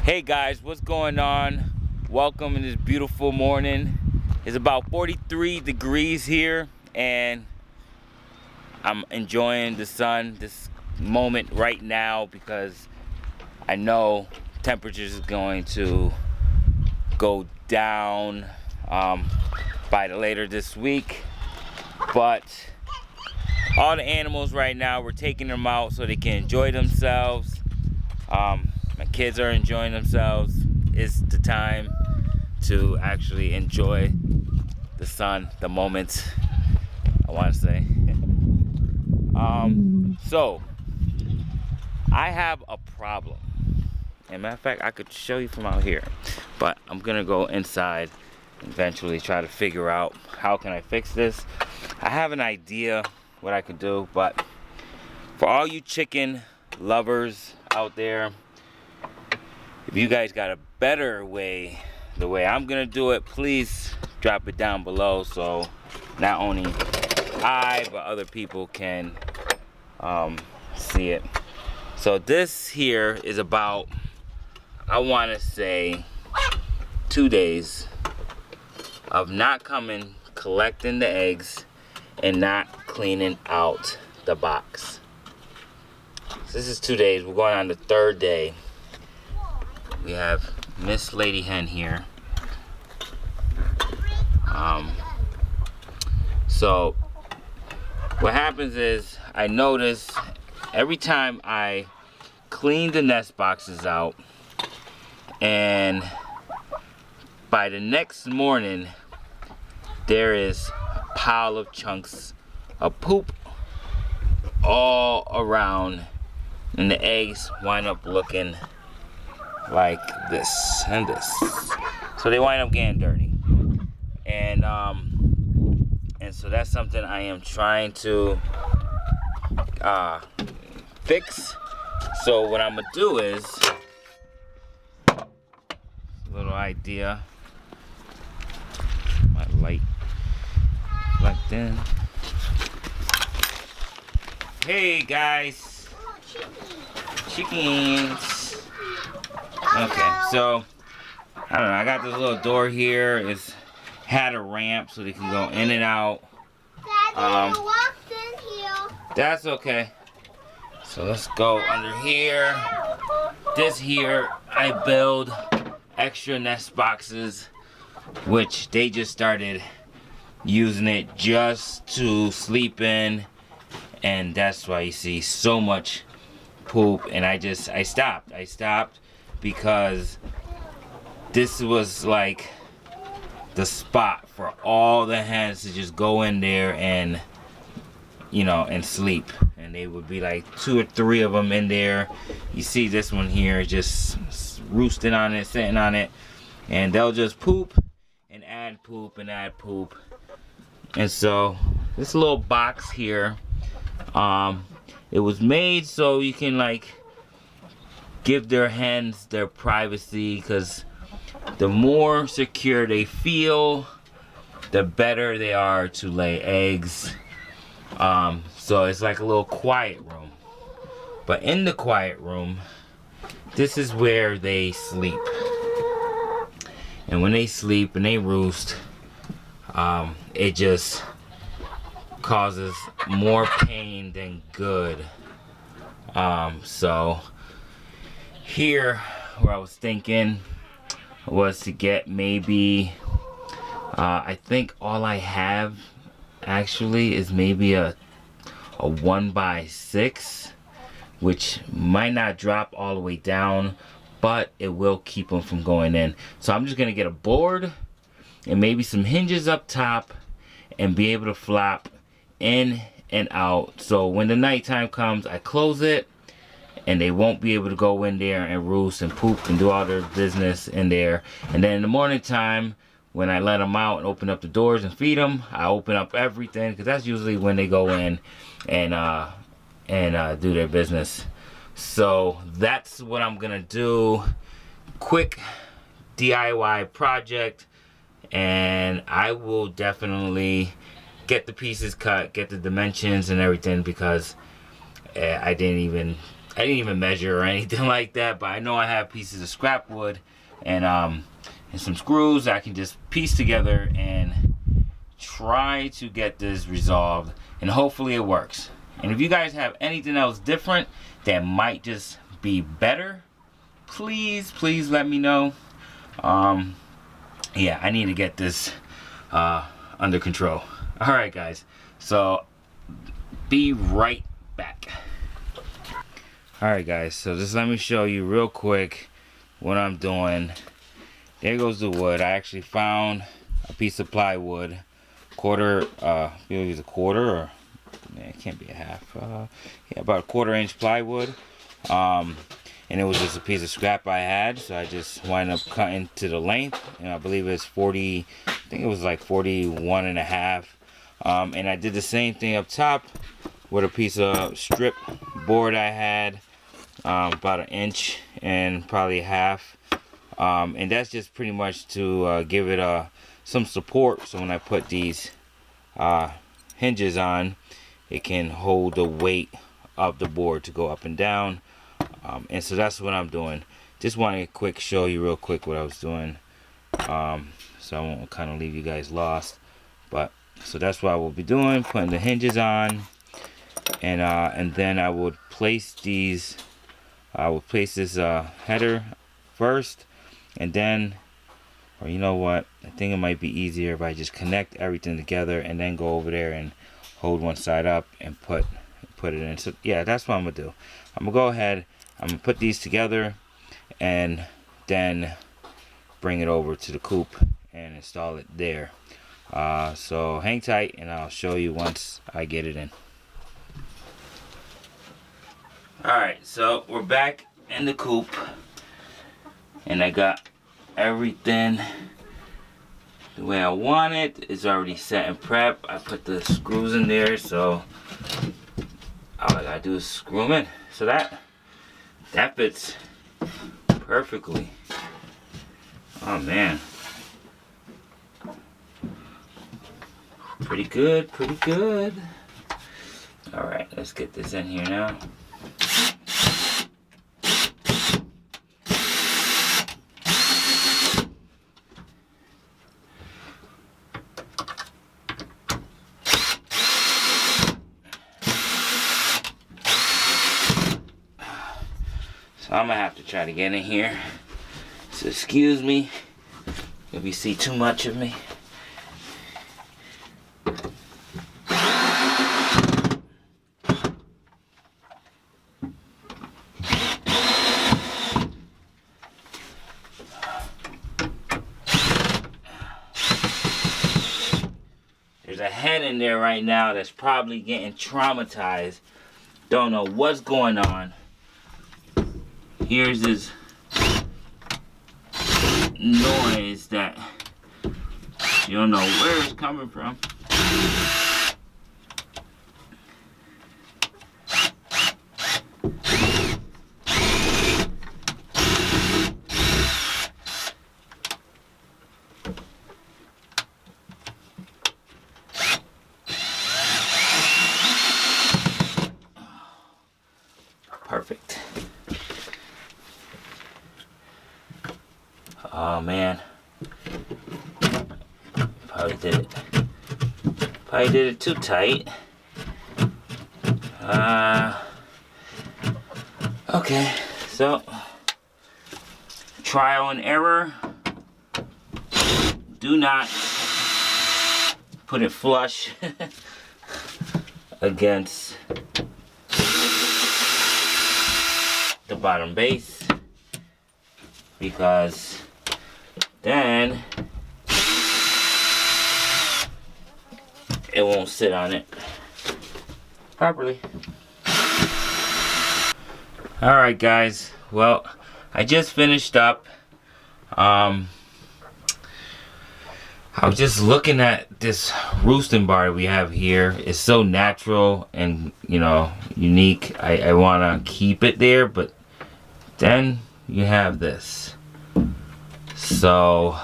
Hey guys, what's going on? Welcome in this beautiful morning. It's about 43 degrees here and I'm enjoying the sun this moment right now because I know temperatures is going to go down by later this week. But all the animals right now, we're taking them out so they can enjoy themselves. My kids are enjoying themselves. It's the time to actually enjoy the sun, the moment, I want to say. So, I have a problem. As a matter of fact, I could show you from out here. But I'm going to go inside and eventually try to figure out how can I fix this. I have an idea what I could do, but for all you chicken lovers out there, if you guys got a better way, the way I'm gonna do it, please drop it down below so not only I but other people can see it. So this here is about, I want to say, 2 days of not coming, collecting the eggs and not cleaning out the box. So this is 2 days. We're going on the third day. We have Miss Lady Hen here. So what happens is I notice every time I clean the nest boxes out, and by the next morning there is a pile of chunks of poop all around, and the eggs wind up looking like this and this, so they wind up getting dirty, and so that's something I am trying to fix. So what I'm gonna do is a little idea. My light plugged in. Hey guys, chickens. Okay, so I don't know. I got this little door here. It's had a ramp so they can go in and out. Daddy, you walked in here. That's okay. So let's go under here. This here, I build extra nest boxes, which they just started using it just to sleep in, and that's why you see so much poop. And I stopped because this was like the spot for all the hens to just go in there and, you know, and sleep. And they would be like 2 or 3 of them in there. You see this one here just roosting on it, sitting on it, and they'll just poop and add poop and add poop. And so this little box here, it was made so you can like give their hens their privacy, because the more secure they feel, the better they are to lay eggs. So it's like a little quiet room. But in the quiet room, this is where they sleep. And when they sleep and they roost, it just causes more pain than good. So here, where I was thinking was to get maybe, I think all I have actually is maybe a 1x6, which might not drop all the way down, but it will keep them from going in. So I'm just gonna get a board and maybe some hinges up top and be able to flop in and out. So when the nighttime comes, I close it and they won't be able to go in there and roost and poop and do all their business in there. And then in the morning time, when I let them out and open up the doors and feed them, I open up everything, because that's usually when they go in and do their business. So that's what I'm gonna do. Quick DIY project, and I will definitely get the pieces cut, get the dimensions and everything, because I didn't even I didn't even measure or anything like that, but I know I have pieces of scrap wood and some screws I can just piece together and try to get this resolved, and hopefully it works. And if you guys have anything else different that might just be better, please let me know. Yeah, I need to get this under control. All right, guys, so be right back. All right, guys, so just let me show you real quick what I'm doing. There goes the wood. I actually found a piece of plywood, quarter, maybe it's a quarter, or man, it can't be a half. Yeah, about a 1/4 inch plywood. And it was just a piece of scrap I had, so I just wound up cutting to the length, and I believe it's 40. I think it was like 41 and a half. And I did the same thing up top with a piece of strip board I had, about 1 inch and probably a half. And that's just pretty much to give it some support, so when I put these hinges on, it can hold the weight of the board to go up and down. And so that's what I'm doing. Just wanted to show you real quick what I was doing, so I won't kind of leave you guys lost. But so that's what I will be doing, putting the hinges on, and then I would place these. I will place this header first, and then, or you know what, I think it might be easier if I just connect everything together and then go over there and hold one side up and put it in. So yeah, that's what I'm gonna do. I'm gonna go ahead, I'm gonna put these together and then bring it over to the coop and install it there. So hang tight and I'll show you once I get it in. Alright, so we're back in the coop and I got everything the way I want it. It's already set and prep. I put the screws in there, so all I gotta do is screw them in. So that fits perfectly. Oh man, pretty good, pretty good. All right, let's get this in here now. So I'm gonna have to try to get in here. So excuse me if you see too much of me. There's a head in there right now that's probably getting traumatized. Don't know what's going on. Here's this noise that you don't know where it's coming from. Perfect. Oh man, probably did it too tight. Okay, so trial and error. Do not put it flush against the bottom base, because then it won't sit on it properly. Alright guys, well, I just finished up. I was just looking at this roosting bar we have here. It's so natural and, you know, unique. I want to keep it there, but then you have this. So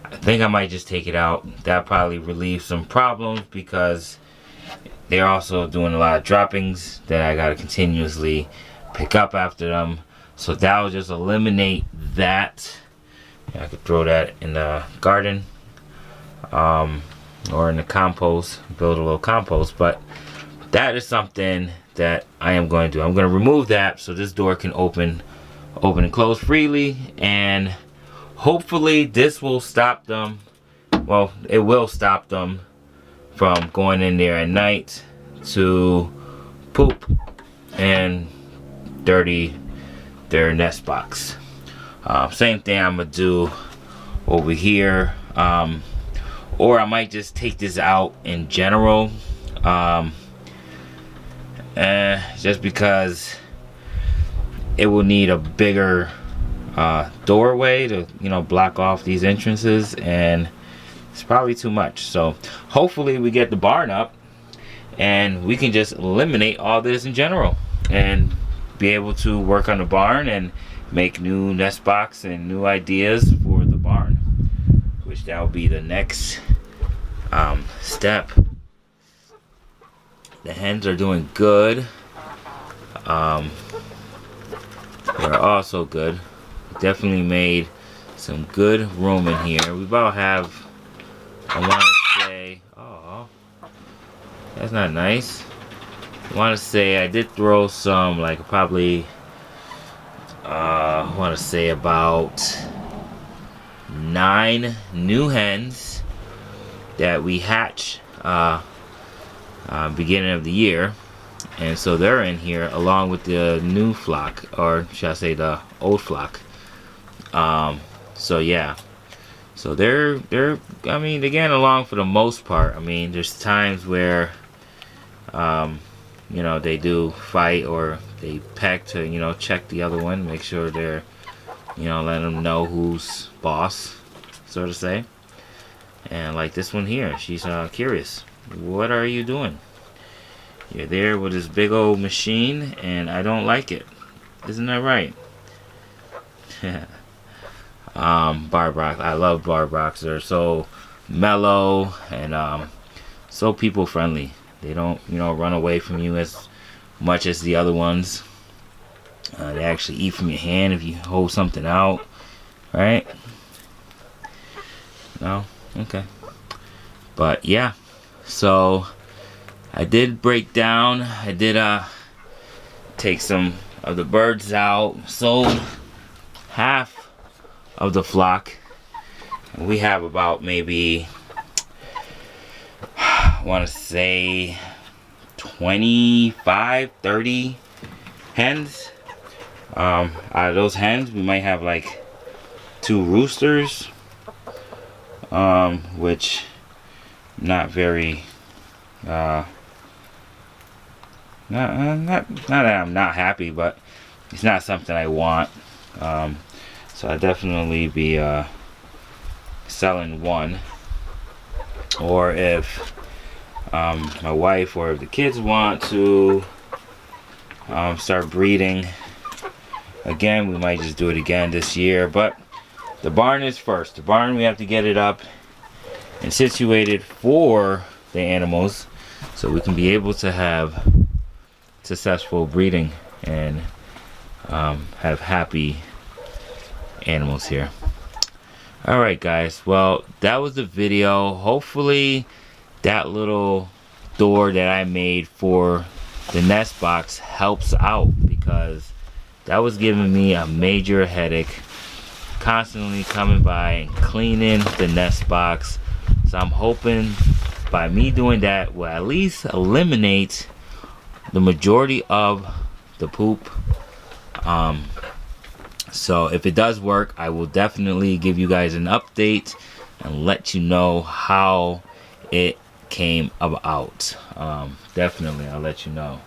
I think I might just take it out. That probably relieves some problems, because they're also doing a lot of droppings that I gotta continuously pick up after them. So that will just eliminate that. I could throw that in the garden, or in the compost, build a little compost. But that is something that I am going to do. I'm going to remove that so this door can open and close freely, and hopefully this will stop them. Well, it will stop them from going in there at night to poop and dirty their nest box. Same thing I'm gonna do over here, or I might just take this out in general, just because it will need a bigger doorway to, you know, block off these entrances, and it's probably too much. So hopefully we get the barn up and we can just eliminate all this in general and be able to work on the barn and make new nest box and new ideas for the barn, which that will be the next step. The hens are doing good. They're also good. Definitely made some good room in here. We about have, I want to say, oh, that's not nice. I want to say I did throw some, like probably, I want to say about 9 new hens that we hatched beginning of the year, and so they're in here along with the new flock, or should I say the old flock. So yeah, so they're I mean, they're getting along for the most part. I mean, there's times where you know, they do fight or they peck to, you know, check the other one, make sure they're, you know, letting them know who's boss, so to say. And like this one here, she's curious. What are you doing? You're there with this big old machine and I don't like it. Isn't that right? Bar Brock. I love Bar Brocks. They're so mellow and so people friendly. They don't, you know, run away from you as much as the other ones. They actually eat from your hand if you hold something out, right? No? Okay. But yeah, so I did break down. I did take some of the birds out, sold half of the flock. We have about maybe, I want to say 25, 30 hens. Out of those hens, we might have like 2 roosters, which not very, not that I'm not happy, but it's not something I want. So I definitely be selling one, or if my wife or if the kids want to start breeding again, we might just do it again this year. But the barn is first. The barn, we have to get it up and situated for the animals so we can be able to have successful breeding and have happy animals here. Alright guys, well, that was the video. Hopefully that little door that I made for the nest box helps out, because that was giving me a major headache, constantly coming by and cleaning the nest box. So I'm hoping by me doing that will at least eliminate the majority of the poop. So if it does work, I will definitely give you guys an update and let you know how it came about. Definitely, I'll let you know.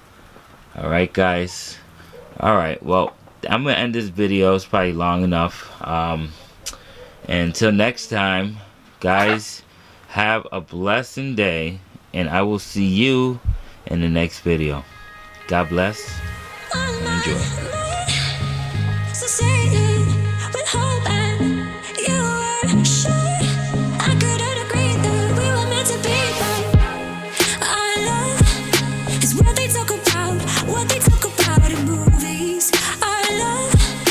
Alright guys. Alright, well, I'm gonna end this video. It's probably long enough. And until next time, guys, have a blessed day, and I will see you in the next video. God bless and enjoy.